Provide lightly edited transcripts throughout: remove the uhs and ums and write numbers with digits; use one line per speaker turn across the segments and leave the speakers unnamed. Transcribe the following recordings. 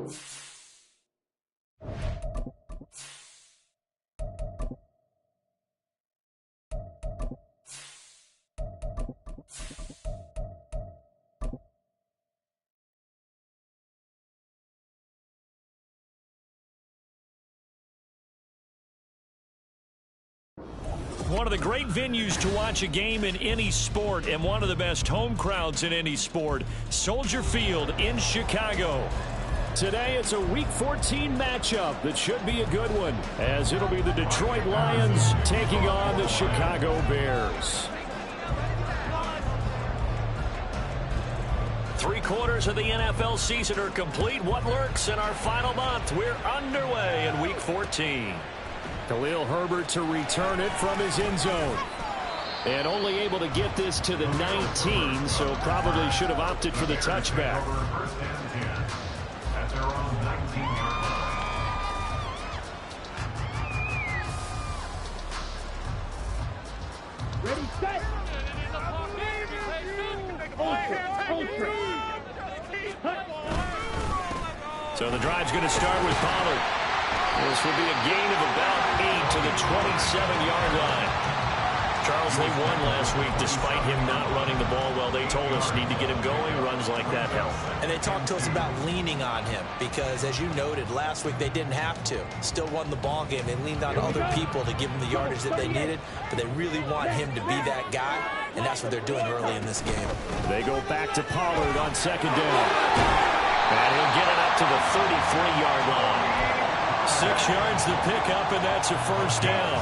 One of the great venues to watch a game in any sport, and one of the best home crowds in any sport, Soldier Field in Chicago. Today it's a Week 14 matchup that should be a good one, as it'll be the Detroit Lions taking on the Chicago Bears. 3/4 of the NFL season are complete. What lurks in our final month? We're underway in Week 14. Khalil Herbert to return it from his end zone. And only able to get this to the 19, so probably should have opted for the touchback.
Ready, set.
So the drive's going to start with Pollard. This will be a gain of about 8 to the 27-yard line. Charles, they won last week despite him not running the ball well. They told us need to get him going. Runs like that help.
And they talked to us about leaning on him because, as you noted, last week they didn't have to. Still won the ball game. They leaned on other people to give them the yardage that they needed, but they really want him to be that guy, and that's what they're doing early in this game.
They go back to Pollard on second down. And he'll get it up to the 33-yard line. 6 yards the pickup, and that's a first down.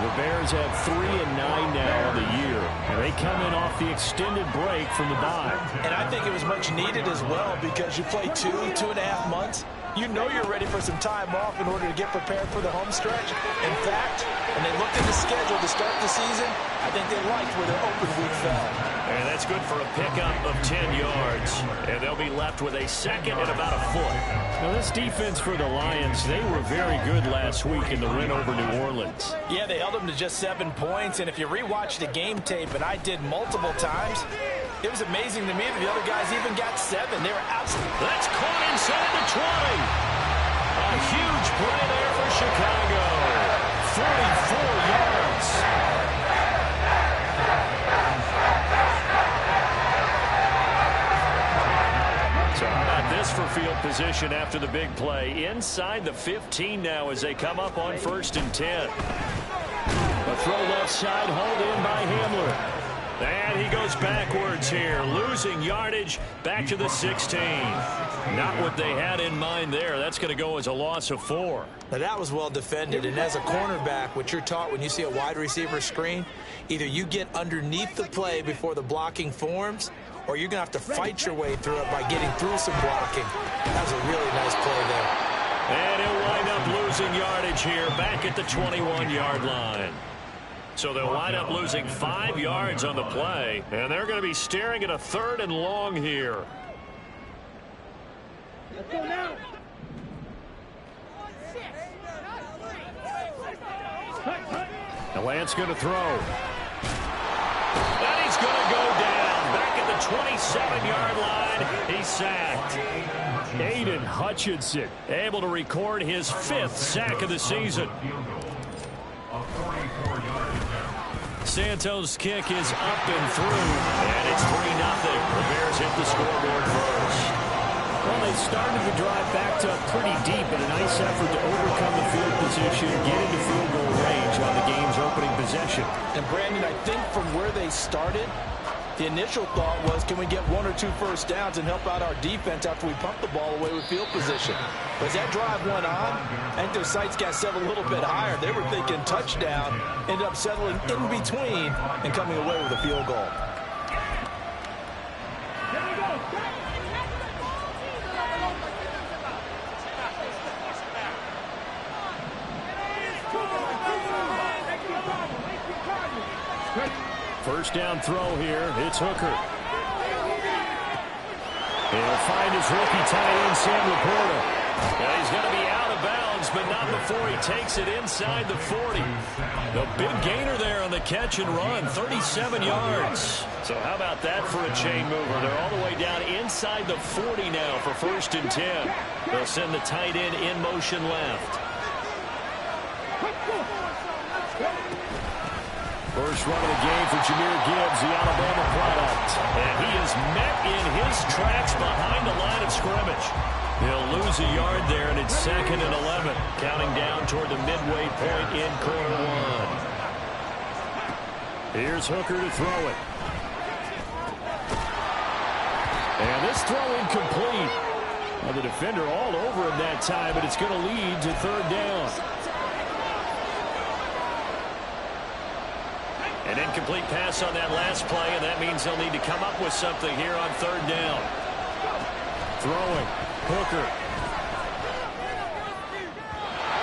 The Bears have 3-9 now on the year, and they come in off the extended break from the bye.
And I think it was much needed as well because you play 2.5 months. You know you're ready for some time off in order to get prepared for the home stretch. In fact, when they looked at the schedule to start the season, I think they liked where their open week fell.
And that's good for a pickup of 10 yards. And they'll be left with a second and about a foot. Now, this defense for the Lions, they were very good last week in the win over New Orleans.
Yeah, they held them to just 7 points. And if you rewatch the game tape, and I did multiple times, it was amazing to me that the other guys even got 7. They were absolutely...
That's caught inside the 20. A huge play there for Chicago. 44 yards. So how about this for field position after the big play? Inside the 15 now as they come up on 1st and 10. A throw left side, hauled in by Hamler. And he goes backwards here, losing yardage back to the 16. Not what they had in mind there. That's going to go as a loss of 4.
Now that was well defended, and as a cornerback, what you're taught when you see a wide receiver screen, either you get underneath the play before the blocking forms, or you're going to have to fight your way through it by getting through some blocking. That was a really nice play there.
And he'll wind up losing yardage here back at the 21-yard line. So they'll wind up losing 5 yards on the play, and they're going to be staring at a 3rd and long here.
Let's go now.
Now Lance going to throw. And he's going to go down back at the 27-yard line. He's sacked. Aiden Hutchinson able to record his 5th sack of the season. Santos' kick is up and through, and it's 3-0. The Bears hit the scoreboard first.
Well, they started the drive backed up pretty deep in a nice effort to overcome the field position, get into field goal range on the game's opening possession.
And Brandon, I think from where they started, the initial thought was, can we get 1 or 2 first downs and help out our defense after we pump the ball away with field position? But as that drive went on, I think their sights got set a little bit higher. They were thinking touchdown, ended up settling in between and coming away with a field goal.
First down throw here. It's Hooker. He'll find his rookie tight end, Sam Laporta. Now he's going to be out of bounds, but not before he takes it inside the 40. The big gainer there on the catch and run, 37 yards. So how about that for a chain mover? They're all the way down inside the 40 now for 1st and 10. They'll send the tight end in motion left. First run of the game for Jahmyr Gibbs, the Alabama product. And he is met in his tracks behind the line of scrimmage. He'll lose a yard there, and it's 2nd and 11. Counting down toward the midway point in quarter one. Here's Hooker to throw it. And this throw incomplete. Well, the defender all over him that time, but it's going to lead to 3rd down. An incomplete pass on that last play, and that means they'll need to come up with something here on 3rd down. Throwing. Hooker.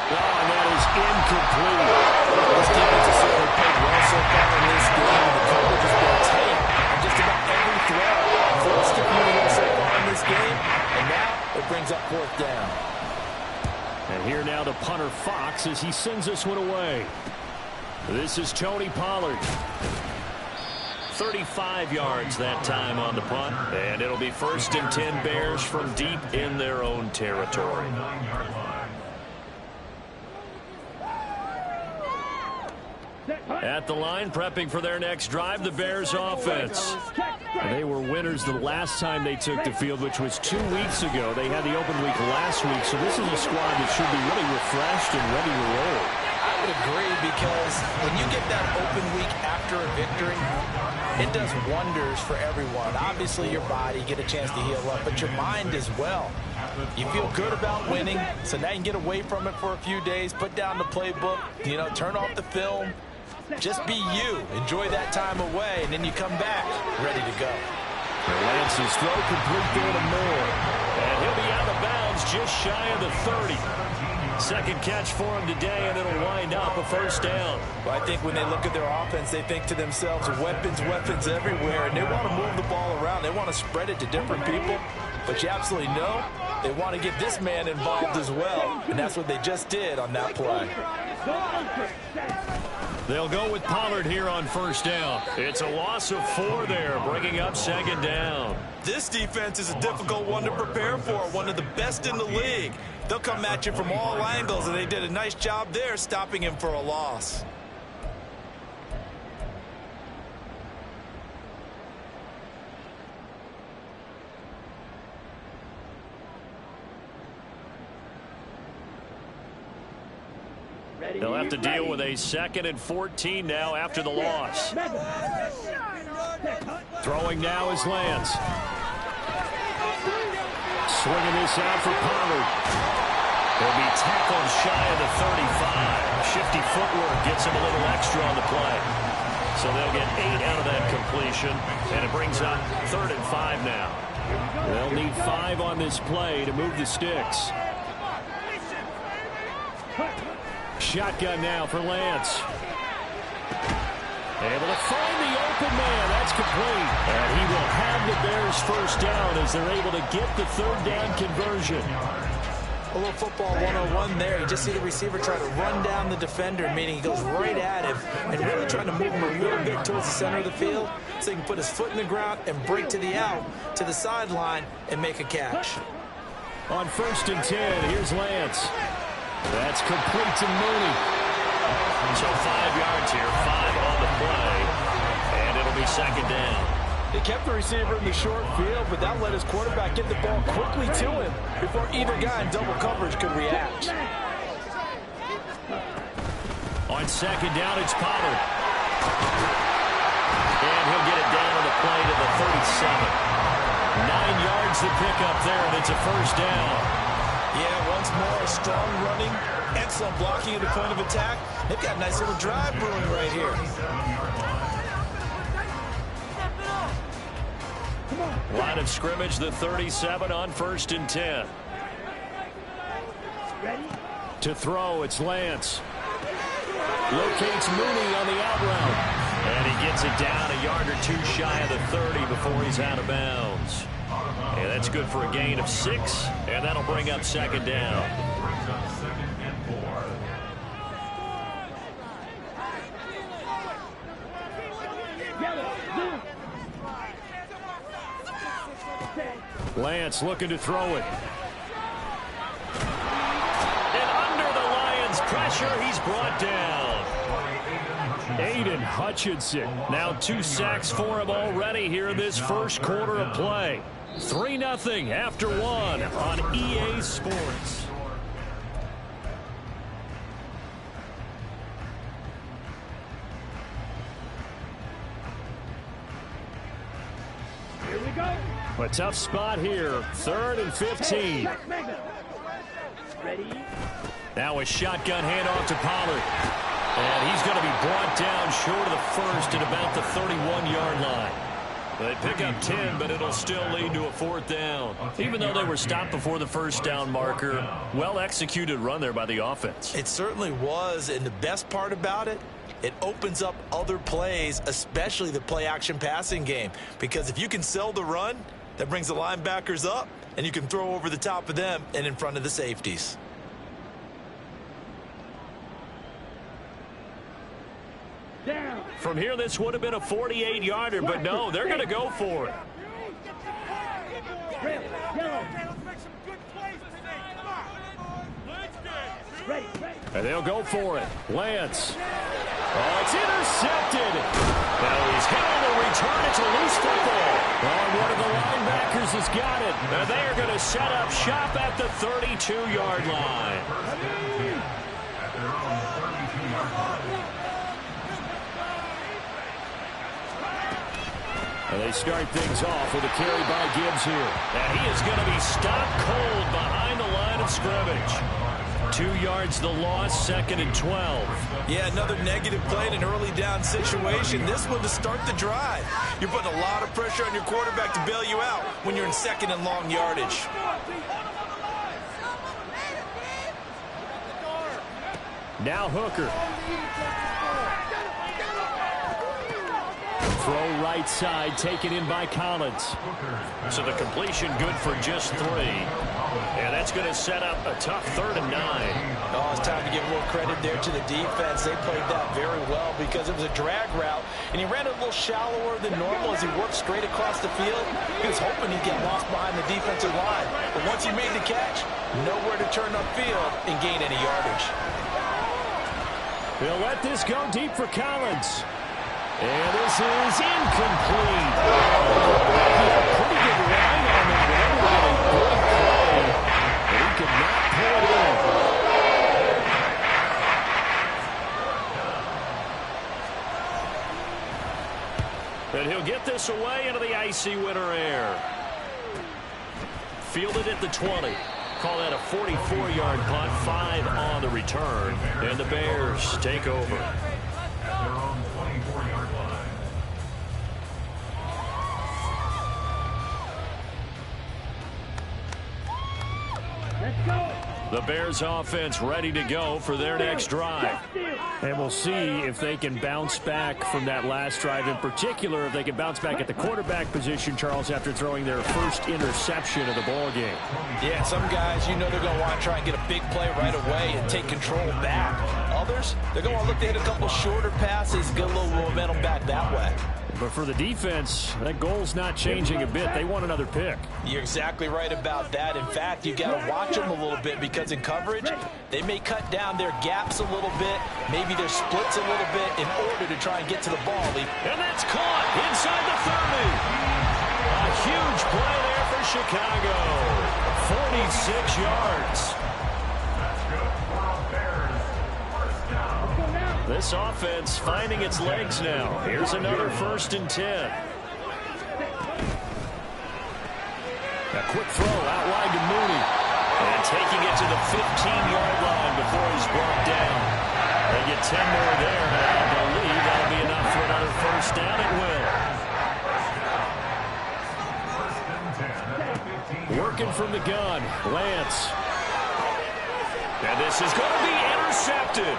Oh, and that is incomplete.
This defense has certainly played well so far in this game. The coverage has been tight on just about every throw. Close to being so far in this game, and now it brings up 4th down.
And here now the punter Fox as he sends this one away. This is Tony Pollard. 35 yards that time on the punt. And it'll be 1st and 10 Bears from deep in their own territory. At the line, prepping for their next drive, the Bears offense. They were winners the last time they took the field, which was 2 weeks ago. They had the open week last week, so this is a squad that should be really refreshed and ready to roll.
I would agree, because when you get that open week after a victory, it does wonders for everyone. Obviously, your body, get a chance to heal up, but your mind as well. You feel good about winning, so now you can get away from it for a few days, put down the playbook, turn off the film. Just be you. Enjoy that time away, and then you come back ready to go.
Lance's throw complete there to Moore. And he'll be out of bounds just shy of the 30. 2nd catch for him today, and it'll wind up a 1st down.
Well, I think when they look at their offense, they think to themselves, weapons, weapons everywhere, and they want to move the ball around. They want to spread it to different people, but you absolutely know they want to get this man involved as well, and that's what they just did on that play.
They'll go with Pollard here on 1st down. It's a loss of 4 there, bringing up 2nd down.
This defense is a difficult one to prepare for, one of the best in the league. They'll come at you from all angles, and they did a nice job there stopping him for a loss.
They'll have to deal with a 2nd and 14 now after the loss. Throwing now is Lance. Swinging this out for Pollard. He'll be tackled shy of the 35. Shifty footwork gets him a little extra on the play. So they'll get 8 out of that completion, and it brings up 3rd and 5 now. They'll need 5 on this play to move the sticks. Shotgun now for Lance. Able to find the open man. That's complete. And he will have the Bears 1st down as they're able to get the 3rd down conversion.
A little football 101 there. You just see the receiver try to run down the defender, meaning he goes right at him and really trying to move him a little bit towards the center of the field so he can put his foot in the ground and break to the out, to the sideline, and make a catch.
On 1st and 10, here's Lance. That's complete to Mooney. So 5 yards here, 5 on the play, and it'll be 2nd down.
They kept the receiver in the short field, but that let his quarterback get the ball quickly to him before either guy in double coverage could react.
On 2nd down, it's Pollard. And he'll get it down on the play to the 37. 9 yards to pick up there, and it's a 1st down.
Yeah, once more, strong running and some blocking at the point of attack. They've got a nice little drive brewing right here.
Line of scrimmage, the 37 on 1st and 10. To throw, it's Lance. Locates Mooney on the out route. And he gets it down a yard or 2 shy of the 30 before he's out of bounds. And that's good for a gain of 6, and that'll bring up 2nd down. Lance looking to throw it. pressure. He's brought down. Aiden Hutchinson. Now 2 sacks for him already here in this first quarter of play. 3-0 after 1 on EA Sports.
Here we go.
A tough spot here. 3rd and 15.
Ready?
Now a shotgun handoff to Pollard. And he's going to be brought down short of the first at about the 31-yard line. They pick up 10, but it'll still lead to a 4th down. Even though they were stopped before the first down marker, well-executed run there by the offense.
It certainly was, and the best part about it, it opens up other plays, especially the play-action passing game. Because if you can sell the run, that brings the linebackers up, and you can throw over the top of them and in front of the safeties.
Down.
From here, this would have been a 48-yarder, but no, they're going to go for it.
Red, yellow. Ready, ready.
And they'll go for it. Lance. Oh, it's intercepted. Now he's going to return it to loose football. Oh, one of the linebackers has got it. And they are going to set up shop at the 32-yard line. And they start things off with a carry by Gibbs here. And he is going to be stopped cold behind the line of scrimmage. 2 yards the loss, 2nd and 12.
Yeah, another negative play in an early down situation. This one to start the drive. You're putting a lot of pressure on your quarterback to bail you out when you're in 2nd and long yardage.
Now Hooker. Throw right side, taken in by Collins. So the completion good for just 3. And that's going to set up a tough 3rd and 9.
Oh, it's time to give a little credit there to the defense. They played that very well because it was a drag route, and he ran a little shallower than normal as he worked straight across the field. He was hoping he'd get lost behind the defensive line. But once he made the catch, nowhere to turn upfield and gain any yardage.
They'll let this go deep for Collins. And this is incomplete. Pretty good line on that. Really great play. But he could not pull it in. And he'll get this away into the icy winter air. Fielded at the 20. Call that a 44-yard punt, 5 on the return. And the Bears take over.
Let's go.
The Bears offense ready to go for their next drive. And we'll see if they can bounce back from that last drive. In particular, if they can bounce back at the quarterback position, Charles, after throwing their first interception of the ball game.
Yeah, some guys, you know they're going to want to try and get a big play right away and take control back. Others, they're going to want to look to hit a couple shorter passes, get a little momentum back that way.
But for the defense, that goal's not changing a bit. They want another pick.
You're exactly right about that. In fact, you've got to watch them a little bit because in coverage, they may cut down their gaps a little bit, maybe their splits a little bit in order to try and get to the ball.
And that's caught inside the 30. A huge play there for Chicago. 46 yards. This offense finding its legs now. Here's another 1st and 10. A quick throw out wide to Mooney. And taking it to the 15-yard line before he's brought down. They get 10 more there, and I believe that'll be enough for another 1st down. It will. Working from the gun, Lance. And this is going to be intercepted.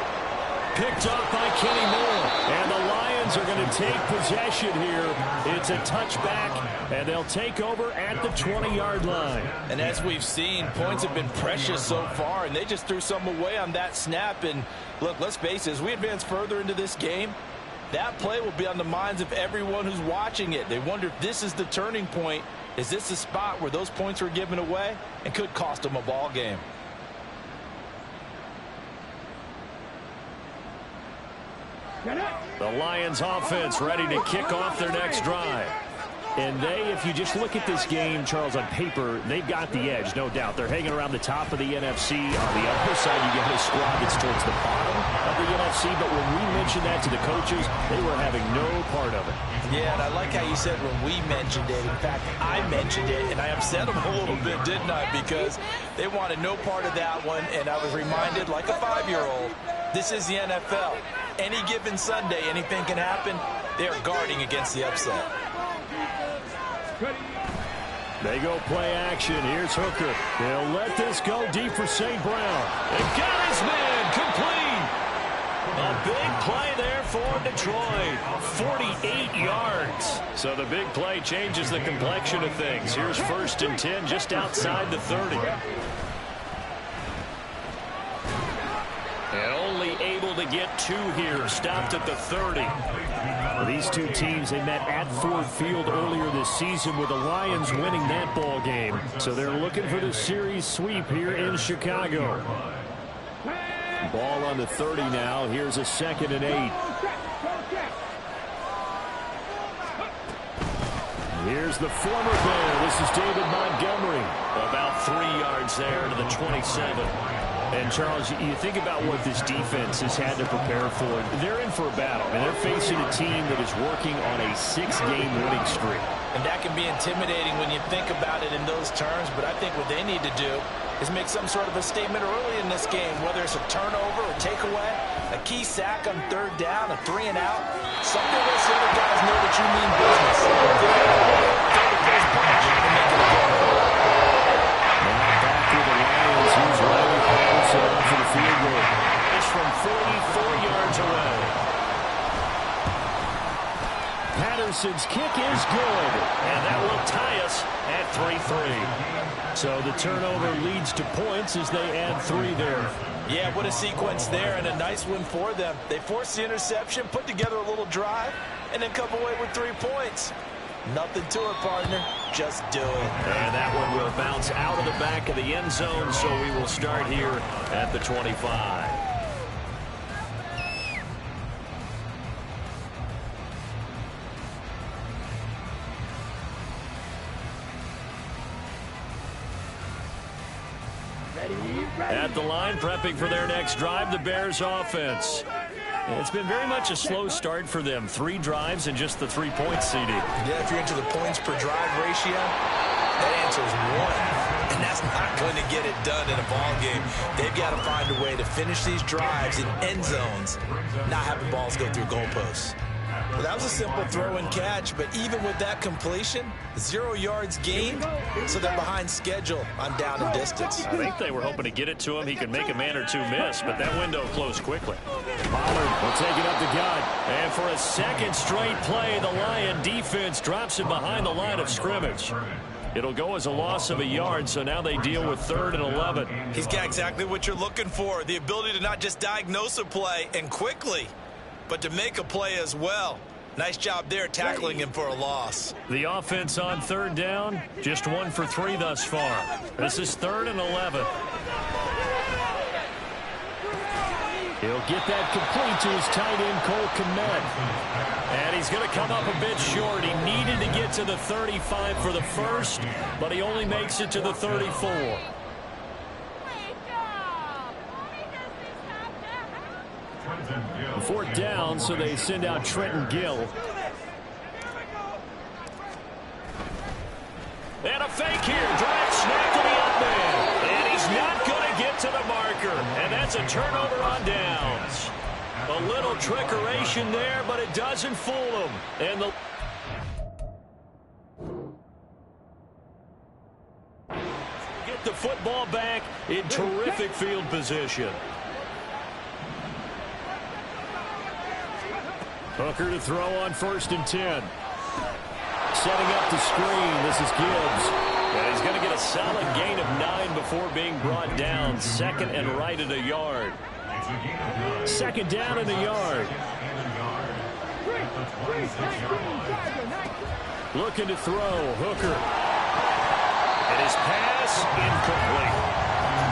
Picked up by Kenny Moore. And the Lions are going to take possession here. It's a touchback, and they'll take over at the 20-yard line.
And as we've seen, points have been precious so far, and they just threw some away on that snap. And look, let's face it, as we advance further into this game, that play will be on the minds of everyone who's watching it. They wonder if this is the turning point. Is this the spot where those points were given away and could cost them a ball game?
The Lions offense ready to kick off their next drive. And if you just look at this game, Charles, on paper, they've got the edge, no doubt. They're hanging around the top of the NFC. On the other side, you get a squad that's towards the bottom of the NFC. But when we mentioned that to the coaches, they were having no part of it.
Yeah, and I like how you said when we mentioned it. In fact, I mentioned it, and I upset them a little bit, didn't I? Because they wanted no part of that one, and I was reminded, like a 5-year-old, this is the NFL. Any given Sunday, anything can happen. They are guarding against the upset.
They go play action. Here's Hooker. They'll let this go deep for St. Brown. They've got his man complete. A big play there for Detroit. 48 yards. So the big play changes the complexion of things. Here's 1st and 10 just outside the 30. And only able to get 2 here. Stopped at the 30. These two teams, they met at Ford Field earlier this season with the Lions winning that ball game. So they're looking for the series sweep here in Chicago. Ball on the 30 now. Here's a 2nd and 8. Here's the former Bear. This is David Montgomery. About 3 yards there to the 27. And, Charles, you think about what this defense has had to prepare for. They're in for a battle, and they're facing a team that is working on a 6-game winning streak.
And that can be intimidating when you think about it in those terms, but I think what they need to do is make some sort of a statement early in this game, whether it's a turnover, a takeaway, a key sack on 3rd down, a 3-and-out. Something to let the other guys know that you mean business. Throw the first punch and make it a game.
Now back to the Lions. Here's Riley Patterson out for the field goal. It's from 44 yards away. Patterson's kick is good, and that will tie us at 3-3. So the turnover leads to points as they add 3 there.
Yeah, what a sequence there, and a nice win for them. They forced the interception, put together a little drive, and then come away with 3 points. Nothing to it, partner. Just do it.
And that one will bounce out of the back of the end zone, so we will start here at the 25. At the line, prepping for their next drive, the Bears offense. It's been very much a slow start for them. 3 drives and just the 3 points, CD.
Yeah, if you're into the points per drive ratio, that answer is 1. And that's not going to get it done in a ball game. They've got to find a way to finish these drives in end zones, not have the balls go through goalposts. Well, that was a simple throw and catch, but even with that completion, 0 yards gained, so they're behind schedule on down and distance.
I think they were hoping to get it to him. He could make a man or 2 miss, but that window closed quickly. Pollard will take it up to God. And for a 2nd straight play, the Lion defense drops it behind the line of scrimmage. It'll go as a loss of a yard, so now they deal with 3rd and 11.
He's got exactly what you're looking for, the ability to not just diagnose a play and quickly, but to make a play as well. Nice job there tackling him for a loss.
The offense on 3rd down, just 1 for 3 thus far. This is 3rd and 11. He'll get that complete to his tight end, Cole Kmet. And he's going to come up a bit short. He needed to get to the 35 for the first, but he only makes it to the 34. Fourth down, so they send out Trenton Gill. And a fake here. Direct snap to the up man. And he's not going to get to the marker. And that's a turnover on downs. A little trickeration there, but it doesn't fool him. And the get the football back in terrific field position. Hooker to throw on 1st and 10. Setting up the screen. This is Gibbs. And he's going to get a solid gain of 9 before being brought down. 2nd and right at a yard. 2nd down and a yard. Looking to throw. Hooker. And his pass incomplete.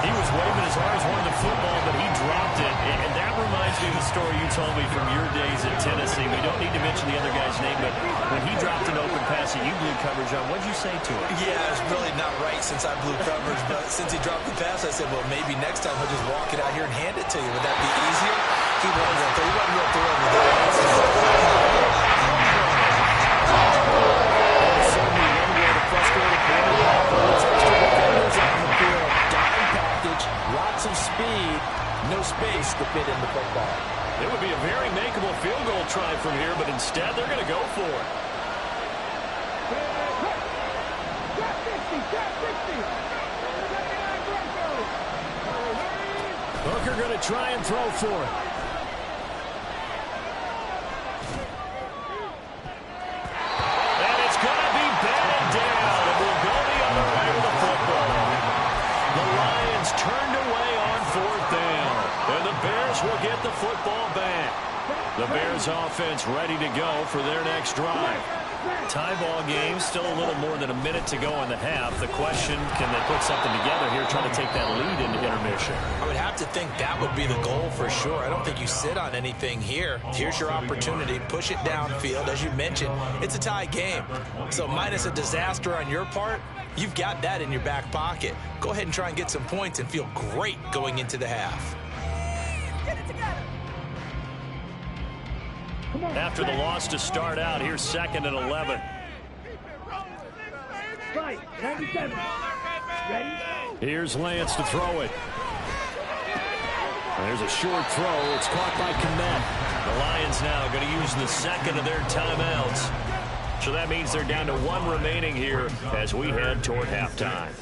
He was waving his arms, wanted the football, but he dropped it. And that reminds me of the story you told me from your days at Tennessee. We don't need to mention the other guy's name, but when he dropped an open pass that you blew coverage on, what did you say to him?
Yeah, it's really not right since I blew coverage, but since he dropped the pass, I said, well, maybe next time he'll just walk it out here and hand it to you. Would that be easier? He wasn't real thrilled with that. Certainly one way to frustrate a quarterback, but it's extra defenders out in the field. Dime package, lots of speed, no space to fit in the football.
It would be a very makeable field goal try from here, but instead they're going to go for it.
Hooker going to try and throw for it.
And it's going to be batted down, and we'll go the other way with the football. The Lions turned away on 4th down, and the Bears will get the football back. The Bears offense ready to go for their next drive. Tie ball game, still a little more than a minute to go in the half. The question, can they put something together here, trying to take that lead into intermission?
I would have to think that would be the goal for sure. I don't think you sit on anything here. Here's your opportunity. Push it downfield. As you mentioned, it's a tie game. So minus a disaster on your part, you've got that in your back pocket. Go ahead and try and get some points and feel great going into the half.
Get it together.
After the loss to start out, here's 2nd and 11.
Right, 97. Ready?
Here's Lance to throw it. There's a short throw. It's caught by Kmet. The Lions now going to use the 2nd of their timeouts. So that means they're down to 1 remaining here as we head toward halftime.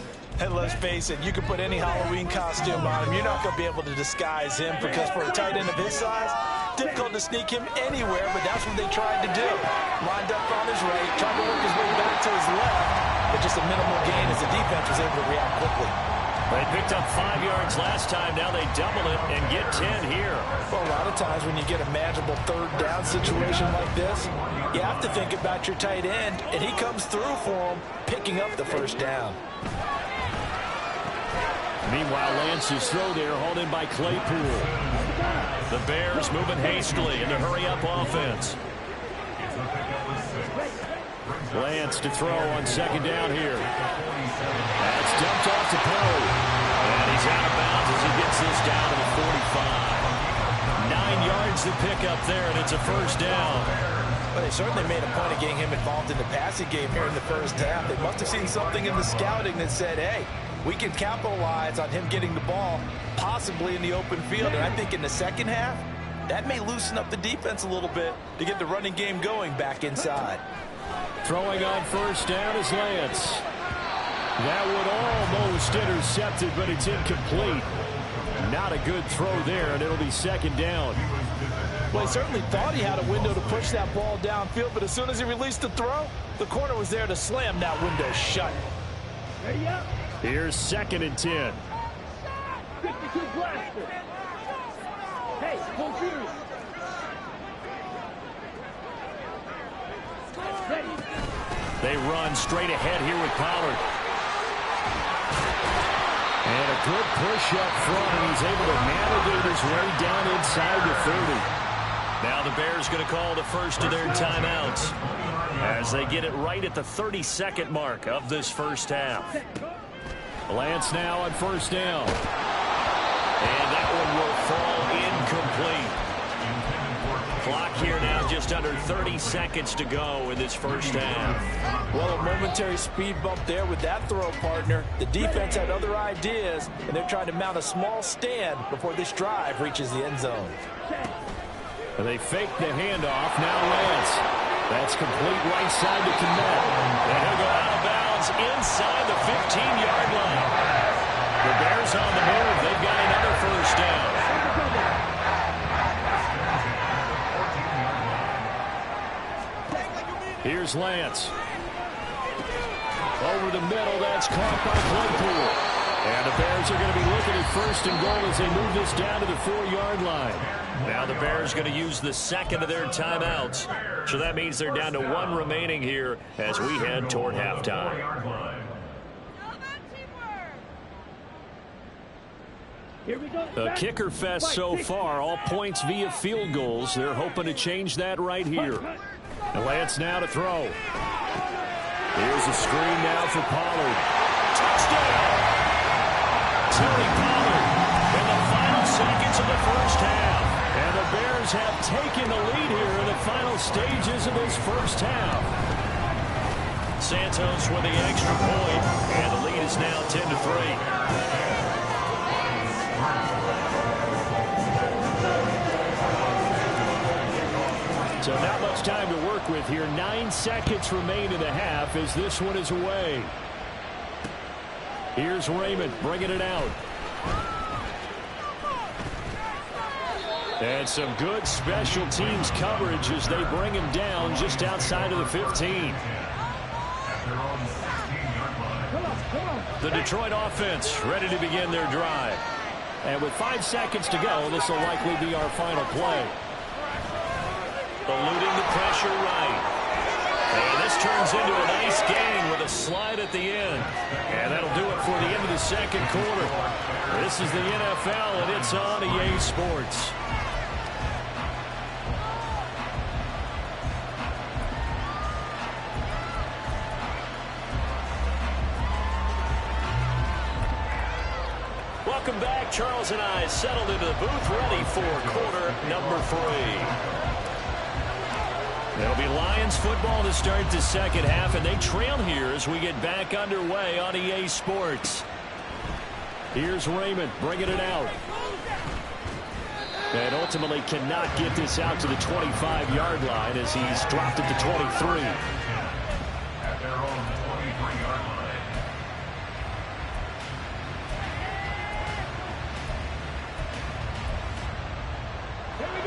And let's face it, you can put any Halloween costume on him. You're not going to be able to disguise him because for a tight end of his size, difficult to sneak him anywhere, but that's what they tried to do. Lined up on his right, trying to work his way back to his left, but just a minimal gain as the defense was able to react quickly.
They picked up 5 yards last time. Now they double it and get 10 here.
Well, a lot of times when you get a manageable 3rd down situation like this, you have to think about your tight end, and he comes through for him, picking up the 1st down.
Meanwhile, Lance's throw there hauled in by Claypool. The Bears moving hastily in the hurry-up offense. Lance to throw on 2nd down here. That's dumped off to Perry. And he's out of bounds as he gets this down to the 45. 9 yards to pick up there, and it's a 1st down.
Well, they certainly made a point of getting him involved in the passing game here in the 1st half. They must have seen something in the scouting that said, hey, we can capitalize on him getting the ball, possibly in the open field. And I think in the 2nd half, that may loosen up the defense a little bit to get the running game going back inside.
Throwing on 1st down is Lance. That would almost intercept it, but it's incomplete. Not a good throw there, and it'll be 2nd down.
Well, he certainly thought he had a window to push that ball downfield, but as soon as he released the throw, the corner was there to slam that window shut.
Ready up.
Here's 2nd and 10.
52 blaster. Hey, full series. Ready.
They run straight ahead here with Pollard. And a good push up front, and he's able to navigate his way down inside the 30. Now the Bears going to call the 1st of their timeouts as they get it right at the 32nd mark of this 1st half. Lance now on 1st down. And that one will fall incomplete. Clock here now just under 30 seconds to go in this 1st half.
Well, a momentary speed bump there with that throw, partner. The defense had other ideas, and they're trying to mount a small stand before this drive reaches the end zone.
And they fake the handoff. Now Lance. That's complete right side to Kmet. And he'll go out of bounds inside the 15-yard line. The Bears on the move. They've got another 1st down. Here's Lance. Over the middle. That's caught by Claypool. And the Bears are going to be looking at 1st and goal as they move this down to the 4-yard line. Now the Bears going to use the 2nd of their timeouts. So that means they're down to 1 remaining here as we head toward halftime.
Here we go.
A kicker fest so far, all points via field goals. They're hoping to change that right here. The Lance now to throw. Here's a screen now for Pollard. Touchdown! Tony Pollard in the final seconds of the first half. And the Bears have taken the lead here in the final stages of this first half. Santos with the extra point, and the lead is now 10-3. So not much time to work with here. 9 seconds remain in the half as this one is away. Here's Raymond bringing it out. And some good special teams coverage as they bring him down just outside of the 15. The Detroit offense ready to begin their drive. And with 5 seconds to go, this will likely be our final play. Eluding the pressure right. And this turns into a nice gain with a slide at the end. And that'll do it for the end of the second quarter. This is the NFL, and it's on EA Sports. Welcome back. Charles and I settled into the booth, ready for quarter number 3. It'll be Lions football to start the second half, and they trail here as we get back underway on EA Sports. Here's Raymond bringing it out. And ultimately cannot get this out to the 25-yard line as he's dropped it to 23.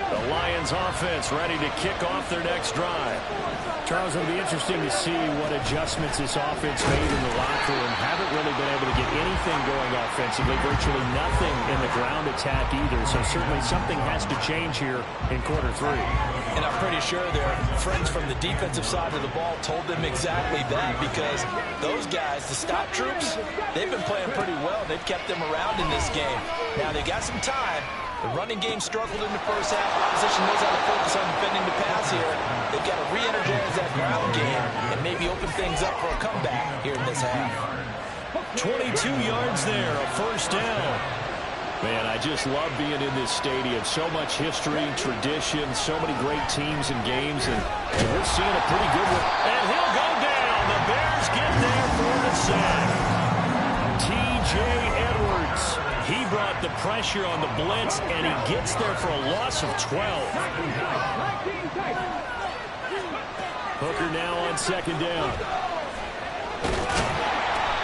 The Lions offense ready to kick off their next drive. Charles, it'll be interesting to see what adjustments this offense made in the locker room. Haven't really been able to get anything going offensively, virtually nothing in the ground attack either. So certainly something has to change here in quarter 3.
And I'm pretty sure their friends from the defensive side of the ball told them exactly that, because those guys, the stop troops, they've been playing pretty well. They've kept them around in this game. Now they got some time. The running game struggled in the first half. Opposition knows how to focus on defending the pass here. They've got to re-energize that ground game and maybe open things up for a comeback here in this half.
22 yards there, a first down. Man, I just love being in this stadium. So much history, tradition, so many great teams and games, and we're seeing a pretty good one. And he'll go down. The Bears get there for the sack. T.J. Edwards. He brought the pressure on the blitz, and he gets there for a loss of 12. Hooker now on second down.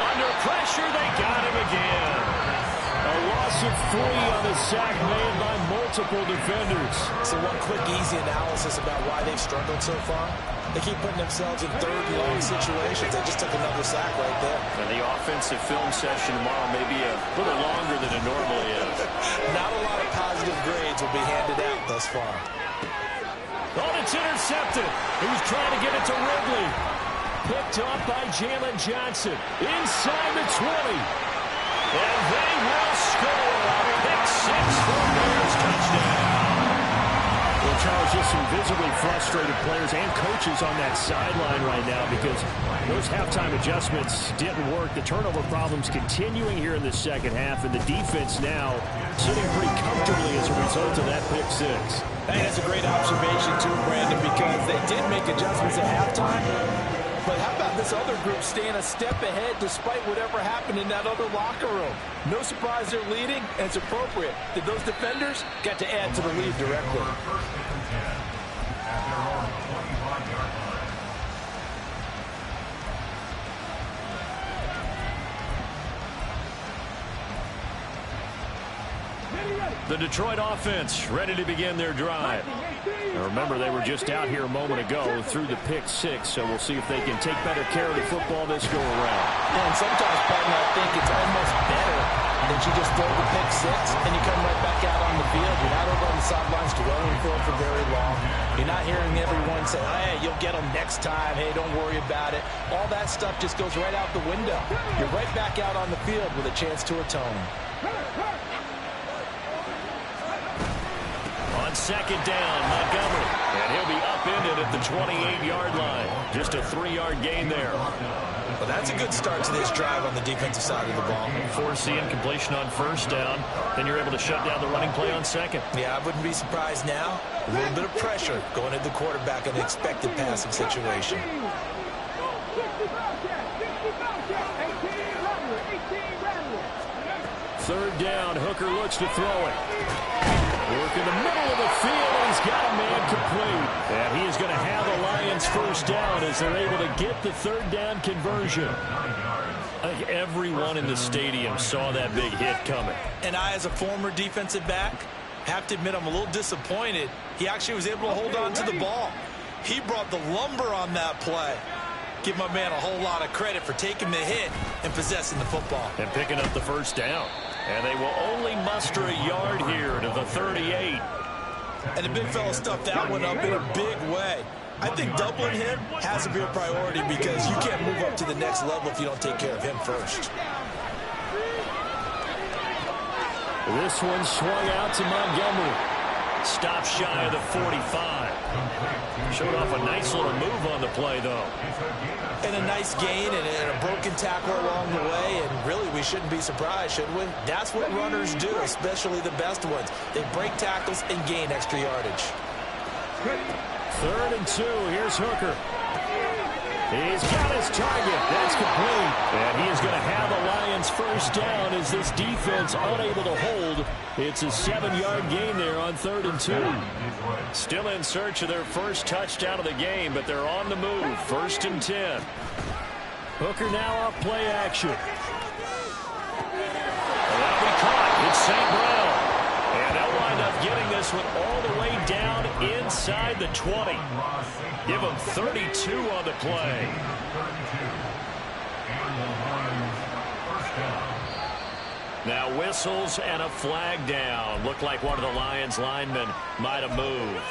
Under pressure, they got him again. A loss of 3 on the sack made by multiple defenders.
So one quick, easy analysis about why they've struggled so far. They keep putting themselves in third and long situations. They just took another sack right there.
And the offensive film session tomorrow may be a little longer than it normally is.
Not a lot of positive grades will be handed out thus far.
Oh, it's intercepted. He was trying to get it to Ridley. Picked up by Jalen Johnson. Inside the 20. And they will score. Pick 6 for Bears touchdown. Well, Charles, just some visibly frustrated players and coaches on that sideline right now because those halftime adjustments didn't work. The turnover problems continuing here in the second half, and the defense now sitting pretty comfortably as a result of that pick 6.
I think that's a great observation, too, Brandon, because they did make adjustments at halftime. But how about this other group staying a step ahead despite whatever happened in that other locker room? No surprise they're leading, and it's appropriate that those defenders got to add to the lead directly.
The Detroit offense ready to begin their drive. Now remember, they were just out here a moment ago through the pick 6, so we'll see if they can take better care of the football this go around.
And sometimes, partner, I think it's almost better that you just throw the pick 6 and you come right back out on the field. You're not over on the sidelines dwelling for it for very long. You're not hearing everyone say, hey, you'll get them next time. Hey, don't worry about it. All that stuff just goes right out the window. You're right back out on the field with a chance to atone.
on second down, Montgomery. And he'll be upended at the 28-yard line. Just a 3-yard gain there.
Well, that's a good start to this drive on the defensive side of the ball.
Force the incompletion on first down. Then you're able to shut down the running play on second.
Yeah, I wouldn't be surprised now. A little bit of pressure going at the quarterback in the expected passing situation.
Third down, Hooker looks to throw it. Work in the middle of the field, he's got a man complete. And he is going to have a Lions first down as they're able to get the third down conversion. I think everyone in the stadium saw that big hit coming.
And I, as a former defensive back, have to admit I'm a little disappointed. He actually was able to hold on to the ball. He brought the lumber on that play. Give my man a whole lot of credit for taking the hit and possessing the football.
And picking up the first down. And they will only muster a yard here to the 38.
And the big fella stuffed that one up in a big way. I think doubling him has to be a priority because you can't move up to the next level if you don't take care of him first.
This one swung out to Montgomery. Stop shy of the 45. Showed off a nice little move on the play, though.
And a nice gain and a broken tackle along the way. And really, we shouldn't be surprised, should we? That's what runners do, especially the best ones. They break tackles and gain extra yardage.
3rd and 2. Here's Hooker. He's got his target. That's complete. And he is going to have a Lions first down as this defense unable to hold. It's a 7-yard gain there on 3rd and 2. Still in search of their first touchdown of the game, but they're on the move. 1st and 10. Hooker now off play action. That'll be caught. It's St. Brown. And they'll wind up getting this one all the way down inside the 20. Give them 32 on the play. Now whistles and a flag down. Looked like one of the Lions linemen might have moved.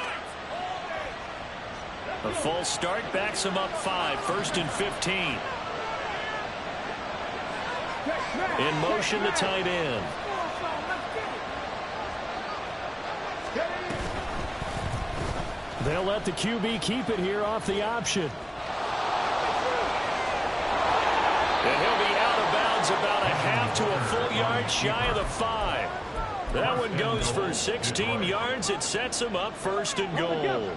A false start backs them up 5. 1st and 15. In motion, the tight end. They'll let the QB keep it here off the option. And he'll be out of bounds about a half to a full yard shy of the 5. That one goes for 16 yards. It sets him up 1st and goal.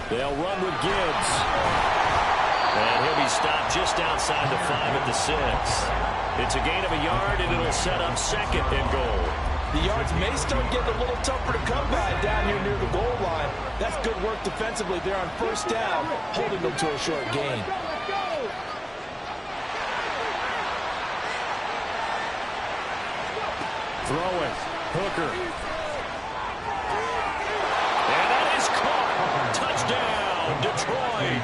They'll run with Gibbs. And he'll be stopped just outside the 5 at the 6. It's a gain of a yard, and it'll set up 2nd and goal.
The yards may start getting a little tougher to come by down here near the goal line. That's good work defensively there on 1st down, holding them to a short gain.
Throw it. Hooker. And that is caught. Touchdown, Detroit.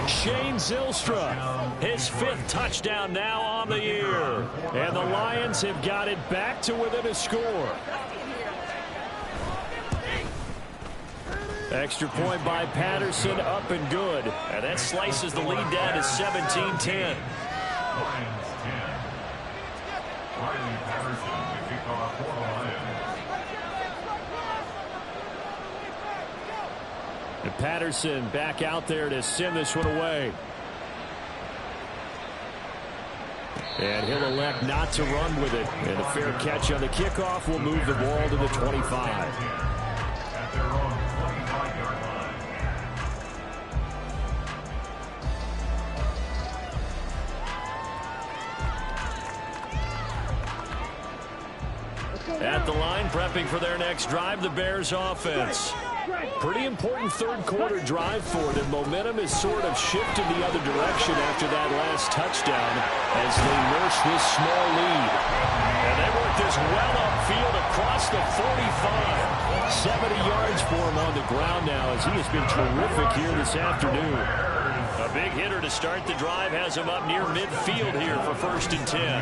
Shane Zylstra, his 5th touchdown now on the year. And the Lions have got it back to within a score. Extra point by Patterson, up and good. And that slices the lead down to 17-10. And Patterson back out there to send this one away. And he'll elect not to run with it. And a fair catch on the kickoff will move the ball to the 25. At the line, prepping for their next drive, the Bears offense. Pretty important 3rd quarter drive for them. Momentum has sort of shifted the other direction after that last touchdown as they nurse this small lead. And they work this well upfield across the 45. 70 yards for him on the ground now as he has been terrific here this afternoon. A big hitter to start the drive has him up near midfield here for 1st and 10.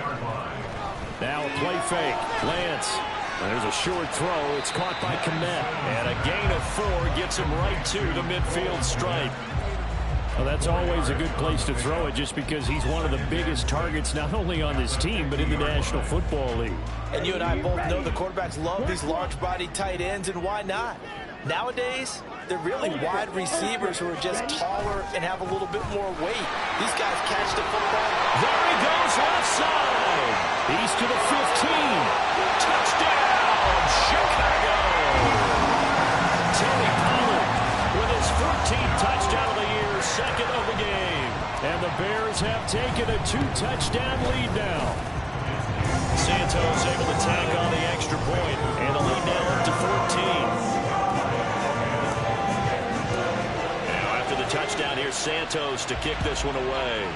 Now a play fake. Lance. There's a short throw. It's caught by Kmet. And a gain of 4 gets him right to the midfield stripe.
Well, that's always a good place to throw it just because he's one of the biggest targets not only on this team but in the National Football League.
And you and I both know the quarterbacks love these large-bodied tight ends, and why not? Nowadays, they're really wide receivers who are just taller and have a little bit more weight. These guys catch the football.
There he goes left side. He's to the 15. Touchdown, Chicago. Tony Pollard with his 14th touchdown of the year, second of the game. And the Bears have taken a 2-touchdown lead now. Santos able to tack on the extra point, and the lead now up to 14. Touchdown here, Santos to kick this one away.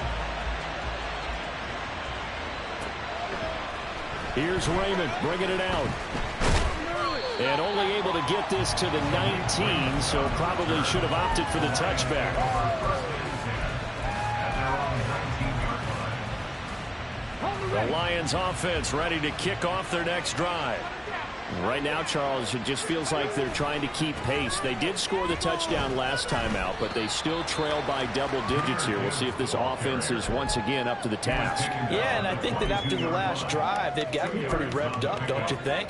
Here's Raymond bringing it out. And only able to get this to the 19, so probably should have opted for the touchback. The Lions offense ready to kick off their next drive. Right now, Charles, it just feels like they're trying to keep pace. They did score the touchdown last time out, but they still trail by double digits here. We'll see if this offense is once again up to the task.
Yeah, and I think that after the last drive, they've gotten pretty revved up, don't you think?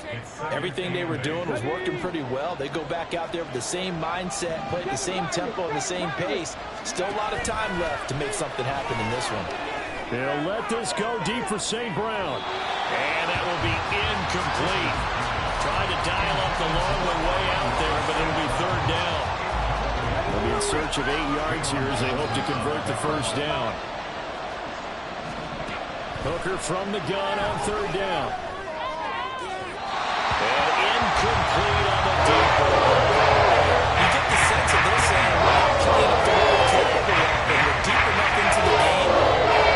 Everything they were doing was working pretty well. They go back out there with the same mindset, play at the same tempo and the same pace. Still a lot of time left to make something happen in this one.
They'll let this go deep for St. Brown.
And that will be incomplete. Trying to dial up the long way out there, but it'll be third down.
They'll be in search of 8 yards here as they hope to convert the first down. Hooker from the gun on third down.
And incomplete on the deep ball.
You get the sense that they're saying, well, playing a very capable offense. We're deep enough into the game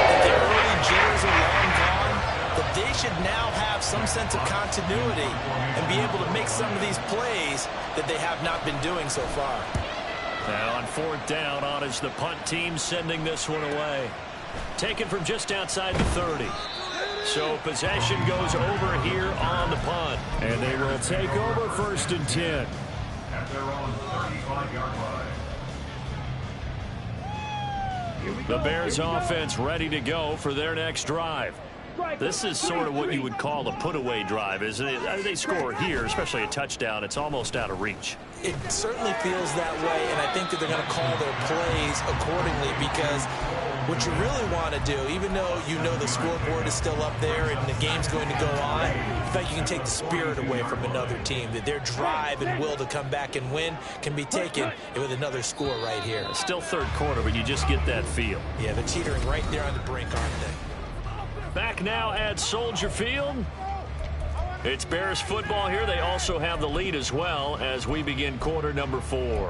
that the early jitters are long gone, that they should now have some sense of continuity and be able to make some of these plays that they have not been doing so far.
Now on fourth down, on is the punt team sending this one away. Taken from just outside the 30. So possession goes over here on the punt.
And they will take over first and 10.
At their own 35-yard line.
The Bears offense ready to go for their next drive. This is sort of what you would call a put-away drive, isn't it? They score here, especially a touchdown. It's almost out of reach.
It certainly feels that way, and I think that they're going to call their plays accordingly because what you really want to do, even though you know the scoreboard is still up there and the game's going to go on, in fact, you can take the spirit away from another team, that their drive and will to come back and win can be taken with another score right here.
Still third quarter, but you just get that feel.
Yeah, they're teetering right there on the brink, aren't they?
Back now at Soldier Field. It's Bears football here. They also have the lead as well as we begin quarter number 4.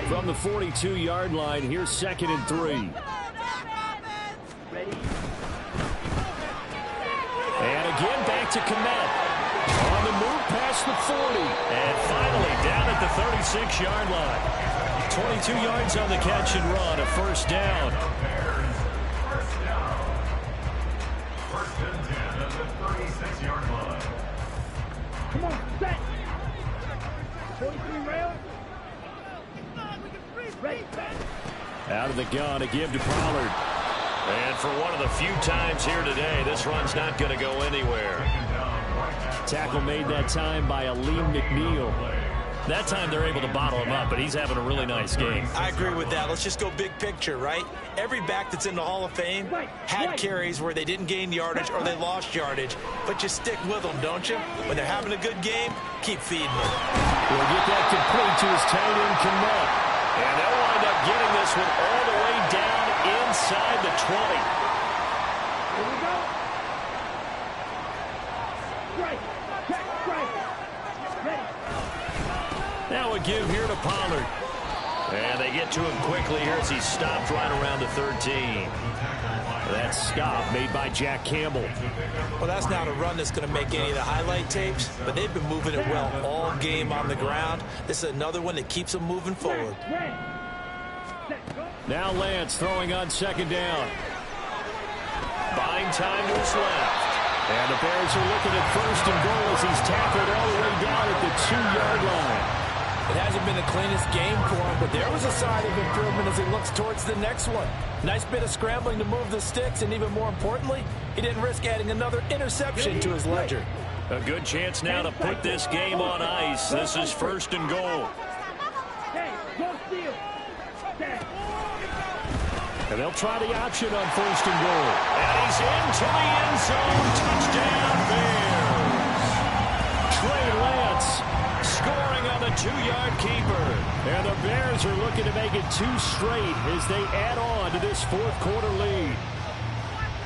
From the 42-yard line, here's 2nd and 3.
And again, back to Kmet. On the move past the 40. And finally down at the 36-yard line. 22 yards on the catch and run, a first down.
First and 10 at the 36-yard line.
Come on, set. 43 rail. Ready, set.
Out of the gun, a give to Pollard.
And for one of the few times here today, this run's not going to go anywhere.
Tackle made that time by Aleem McNeil.
That time they're able to bottle him up, but he's having a really nice game.
I agree with that. Let's just go big picture, right? Every back that's in the Hall of Fame had carries where they didn't gain yardage or they lost yardage, but you stick with them, don't you? When they're having a good game, keep feeding them.
We'll get that complete to his tight end, Kmet.
And they'll wind up getting this one all the way down inside the 20.
Here we go. Strike. Check. Strike. Ready.
Now a give here to Pollard. And they get to him quickly here as he stopped right around the 13.
That stop made by Jack Campbell.
Well, that's not a run that's going to make any of the highlight tapes, but they've been moving it well all game on the ground. This is another one that keeps them moving forward.
Ready. Set. Go.
Now Lance throwing on 2nd down.
Buying time to his left. And the Bears are looking at first and goal as he's tackled all the way down at the 2-yard line.
It hasn't been the cleanest game for him, but there was a sign of improvement as he looks towards the next one. Nice bit of scrambling to move the sticks, and even more importantly, he didn't risk adding another interception to his ledger.
A good chance now to put this game on ice. This is first and goal.
Hey, go steal.
And they'll try the option on first and goal. And he's into the end zone. Touchdown, Bears. Trey Lance scoring on the 2-yard keeper. And the Bears are looking to make it 2 straight as they add on to this fourth-quarter lead.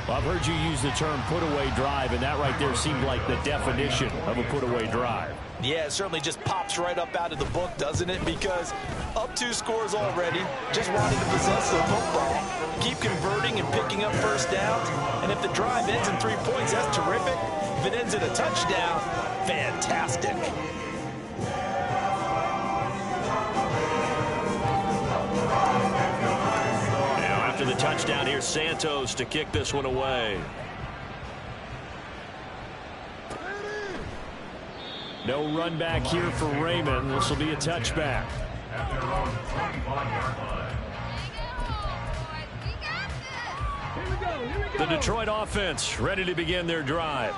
Well, I've heard you use the term put-away drive, and that right there seemed like the definition of a put-away drive.
Yeah, it certainly just pops right up out of the book, doesn't it? Because up 2 scores already, just wanted to possess the football, keep converting and picking up first downs. And if the drive ends in 3 points, that's terrific. If it ends in a touchdown, fantastic.
Now after the touchdown, here's Santos to kick this one away. No run back here for Raymond. This will be a touchback.
At their own 25-yard line.
The Detroit offense ready to begin their drive.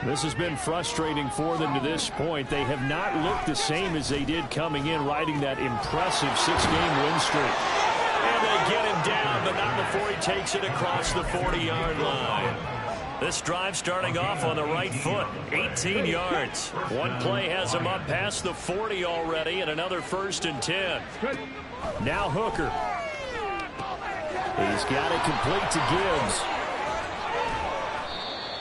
This has been frustrating for them to this point. They have not looked the same as they did coming in, riding that impressive 6-game win streak. And they get him down, but not before he takes it across the 40-yard line. This drive starting off on the right foot, 18 yards. One play has him up past the 40 already, and another first and 10. Now Hooker. He's got it complete to Gibbs.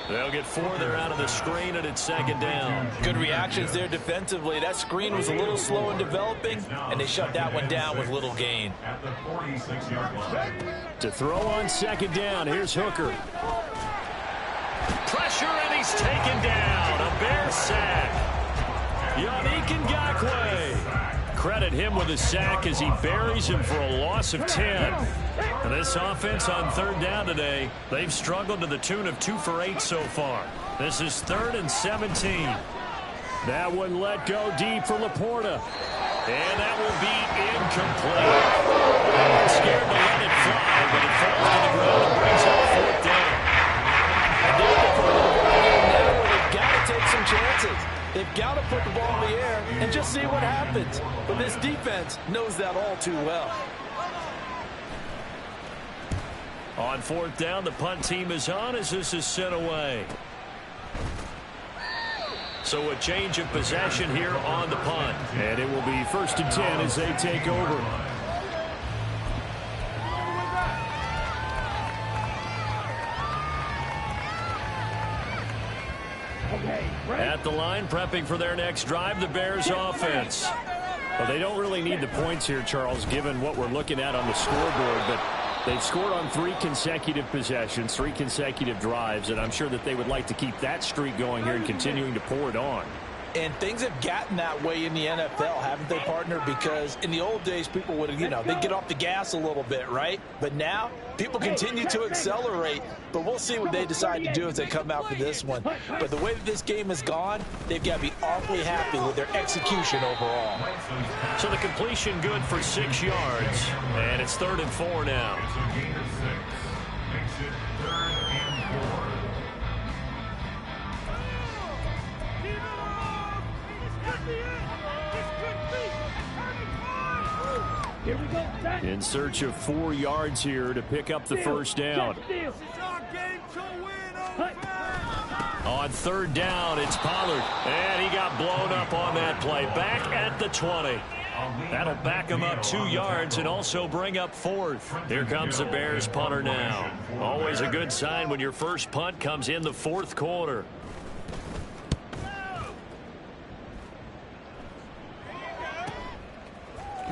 They'll get 4 there out of the screen, and it's second down.
Good reactions there defensively. That screen was a little slow in developing, and they shut that one down with little gain.
At the 46-yard line.
To throw on second down, here's Hooker. Pressure, and he's taken down. A Bear sack. Yannick Ngakoue. Credit him with a sack as he buries him for a loss of 10. And this offense on third down today, they've struggled to the tune of 2 for 8 so far. This is 3rd and 17. That one let go deep for Laporta. And that will be incomplete. Scared to let it fly, but it falls to the ground and brings up 4th down.
They've got to take some chances. They've got to put the ball in the air and just see what happens. But this defense knows that all too well.
On 4th down, the punt team is on as this is sent away. So a change of possession here on the punt. And it will be 1st and 10 as they take over. At the line, prepping for their next drive, the Bears offense. Well, they don't really need the points here, Charles, given what we're looking at on the scoreboard, but they've scored on 3 consecutive possessions, 3 consecutive drives, and I'm sure that they would like to keep that streak going here and continuing to pour it on.
And things have gotten that way in the NFL, haven't they, partner? Because in the old days, people would, they'd get off the gas a little bit, right? But now, people continue to accelerate. But we'll see what they decide to do as they come out for this one. But the way that this game has gone, they've got to be awfully happy with their execution overall.
So the completion good for 6 yards. And it's 3rd and 4 now.
So gain of 6 makes it 3rd and 4.
Here we go.
In search of 4 yards here to pick up the first down. On 3rd down, it's Pollard. And he got blown up on that play. Back at the 20. That'll back him up 2 yards and also bring up 4th. Here comes the Bears punter now. Always a good sign when your first punt comes in the 4th quarter.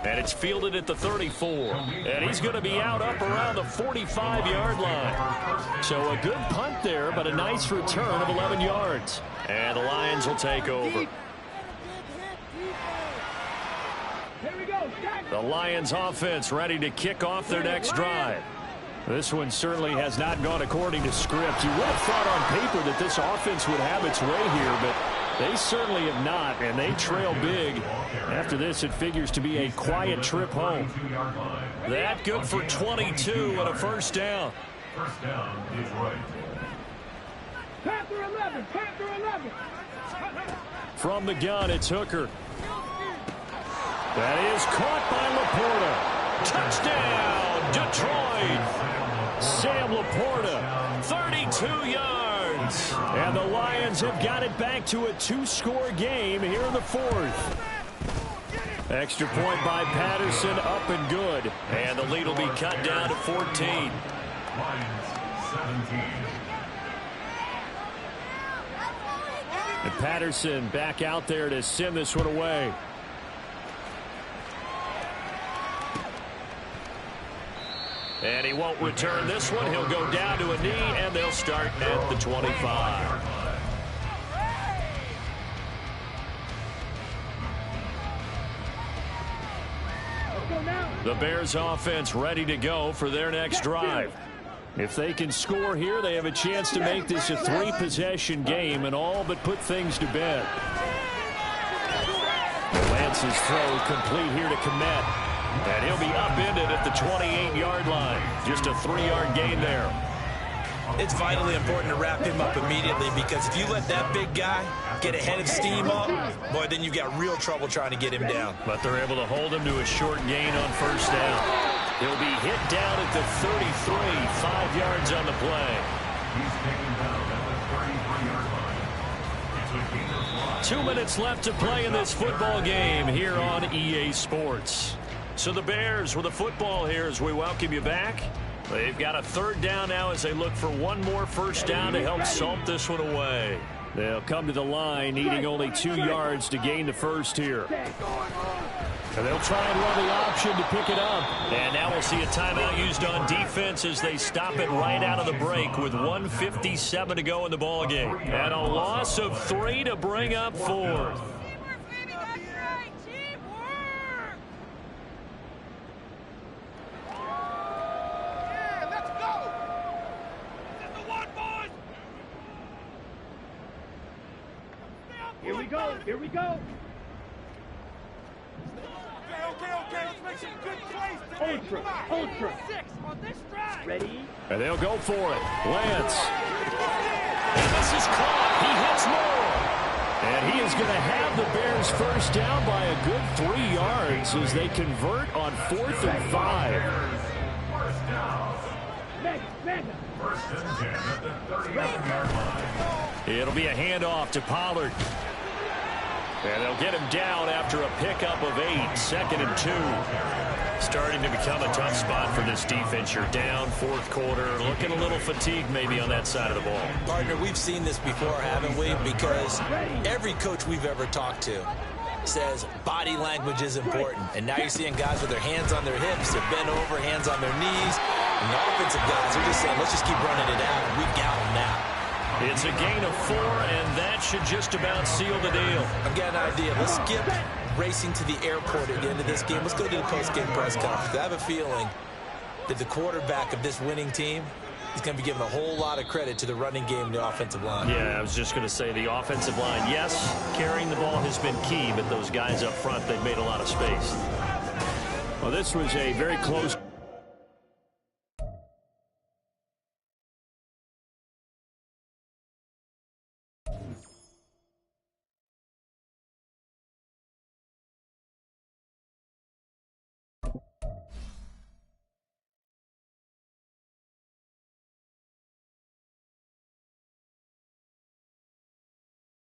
And it's fielded at the 34. And he's going to be out up around the 45-yard line. So a good punt there, but a nice return of 11 yards. And the Lions will take over.
Here we go.
The Lions offense ready to kick off their next drive. This one certainly has not gone according to script. You would have thought on paper that this offense would have its way here, but they certainly have not, and they trail big. After this, it figures to be a quiet trip home. That good for 22 and a first down.
First down, Detroit.
Panther 11, Panther 11.
From the gun, it's Hooker. That is caught by Laporta. Touchdown, Detroit. Sam Laporta, 32 yards. And the Lions have got it back to a 2-score game here in the fourth. Extra point by Patterson, up and good. And the lead will be cut down to 14.
Lions, 17.
And Patterson back out there to send this one away. And he won't return this one. He'll go down to a knee, and they'll start at the 25. The Bears offense ready to go for their next drive. If they can score here, they have a chance to make this a 3-possession game and all but put things to bed. Lance's throw complete here to Kmet. And he'll be upended at the 28-yard line. Just a 3-yard gain there.
It's vitally important to wrap him up immediately, because if you let that big guy get a head of steam up, boy, then you've got real trouble trying to get him down.
But they're able to hold him to a short gain on first down. He'll be hit down at the 33, 5 yards on the play.
He's taken down at the 33-yard line. It's a gain of 5.
2 minutes left to play in this football game here on EA Sports. So the Bears with the football here as we welcome you back. They've got a third down now as they look for one more first down to help salt this one away. They'll come to the line needing only 2 yards to gain the first here. And they'll try and run the option to pick it up. And now we'll see a timeout used on defense as they stop it right out of the break with 1:57 to go in the ball game. And a loss of 3 to bring up fourth.
Here we go. Here we go.
Okay, let's make some good plays today.
Ultra.
6 on this drive.
Ready?
And they'll go for it. Lance. And this is caught. He hits more. And he is going to have the Bears first down by a good 3 yards as they convert on 4th and 5.
First down.
Mega.
First and 10 at the 39-yard line.
It'll be a handoff to Pollard. And they'll get him down after a pickup of 8, 2nd and 2. Starting to become a tough spot for this defense. You're down, fourth quarter, looking a little fatigued maybe on that side of the ball.
Partner, we've seen this before, haven't we? Because every coach we've ever talked to says body language is important. And now you're seeing guys with their hands on their hips, they're bent over, hands on their knees. And the offensive guys are just saying, let's just keep running it out. We got them now.
It's a gain of 4, and that should just about seal the deal.
I've got an idea. Let's skip racing to the airport at the end of this game. Let's go to the post-game press conference. I have a feeling that the quarterback of this winning team is going to be given a whole lot of credit to the running game and the offensive line.
Yeah, I was just going to say the offensive line, yes, carrying the ball has been key, but those guys up front, they've made a lot of space. Well, this was a very close